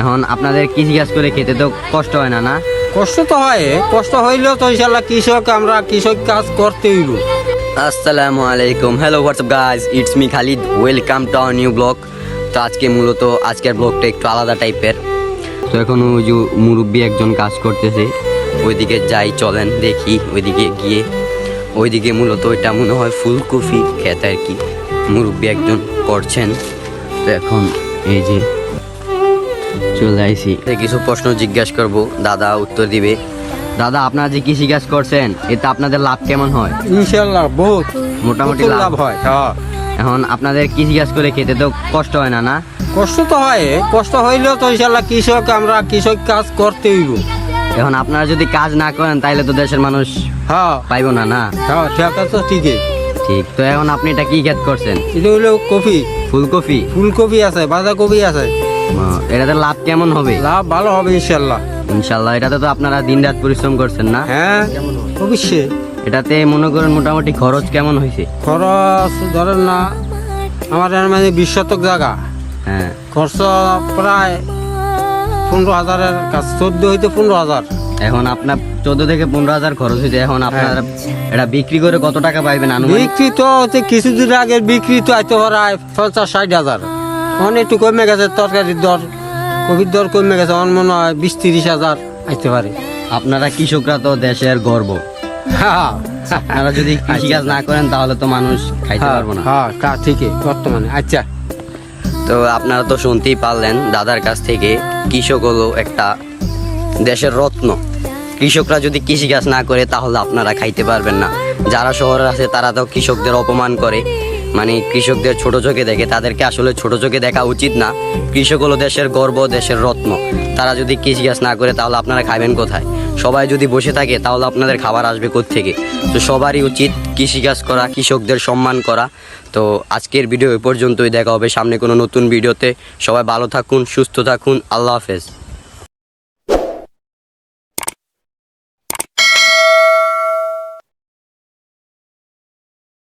এখন আপনাদের কৃষি কাজ করে খেতে তো কষ্ট হয় না, না? কষ্ট তো হয়, কষ্ট হইলেও তো ইনশাল্লাহ আমরা কৃষক কাজ করতে হইব। আসসালামু আলাইকুম, hello WhatsApp guys, it's me Khalid, welcome to our new blog. তো আজকের ব্লগটা একটু আলাদা টাইপের। তো এখন ওই যে মুরব্বী একজন কাজ করতেছে, ওইদিকে যাই, চলেন দেখি। ওইদিকে মূলত এটা মনে হয় ফুলকপি ক্ষেত আর কি, মুরব্বী একজন করছেন। তো এখন এই যে চলে আইছি, কিছু প্রশ্ন জিজ্ঞাসা করব, দাদা উত্তর দিবে। দাদা, আপনারা যে কৃষি কাজ করছেন, এতে আপনাদের লাভ কেমন হয়? ইনশাল্লাহ বহুত মোটামুটি লাভ হয়। এখন আপনাদের কৃষি কাজ করে খেতে তো কষ্ট হয় না, না? কষ্ট তো হয়, কষ্ট হইলেও তো ইনশাল্লাহ আমরা কৃষক কাজ করতে হইব। এখন আপনারা যদি কাজ না করেন তাহলে তো দেশের মানুষ পাইব না, না? ঠিক আছে, ঠিকই। ঠিক। তো এখন আপনি এটা কি ক্ষেত করছেন? এটা হইলো কফি। ফুলকপি আছে, বাঁধাকপি আছে। এটাতে লাভ কেমন হবে? লাভ ভালো হবে ইনশাল্লাহ। ইনশাল্লাহ। এটাতে তো আপনারা দিন রাত পরিশ্রম করছেন, না? হ্যাঁ, অবশ্যই। এটাতে মনে করেন মোটামুটি খরচ কেমন হয়েছে? খরচ ধরেন না, আমার এর মানে 20 শতক জায়গা। হ্যাঁ, খরচ প্রায় 15,000-এর কাছে, 14 হইতে 15,000। এখন আপনার 14 থেকে 15,000 খরচ হয়েছে। এখন আপনারা এটা বিক্রি করে কত টাকা পাইবেন? বিক্রি তো কিছুদিন আগে বিক্রি তো আইতে পারায় 50-60,000। অনেক একটু কমে গেছে, তরকারির দর, কবির দর কমে গেছে, আমার মনে হয় 20-30,000 আইতে পারে। আপনারা কৃষকরা তো দেশের গর্ব। আপনারা যদি কৃষিকাজ না করেন তাহলে তো মানুষ খাইতে পারবো না। ঠিকই বর্তমানে। আচ্ছা, তো আপনারা তো শুনতেই পারলেন দাদার কাছ থেকে, কৃষক হলো একটা দেশের রত্ন। কৃষকরা যদি কৃষিকাজ না করে তাহলে আপনারা খাইতে পারবেন না। যারা শহরে আছে তারা তো কৃষকদের অপমান করে, মানে কৃষকদের ছোট চোখে দেখে। তাদেরকে আসলে ছোট চোখে দেখা উচিত না। কৃষক হলো দেশের গর্ব, দেশের রত্ন। তারা যদি কৃষিকাজ না করে তাহলে আপনারা খাবেন কোথায়? সবাই যদি বসে থাকে তাহলে আপনাদের খাবার আসবে কোত্থেকে? তো সবারই উচিত কৃষিকাজ করা, কৃষকদের সম্মান করা। তো আজকের ভিডিও এ পর্যন্তই, দেখা হবে সামনে কোনো নতুন ভিডিওতে। সবাই ভালো থাকুন, সুস্থ থাকুন, আল্লাহ হাফেজ।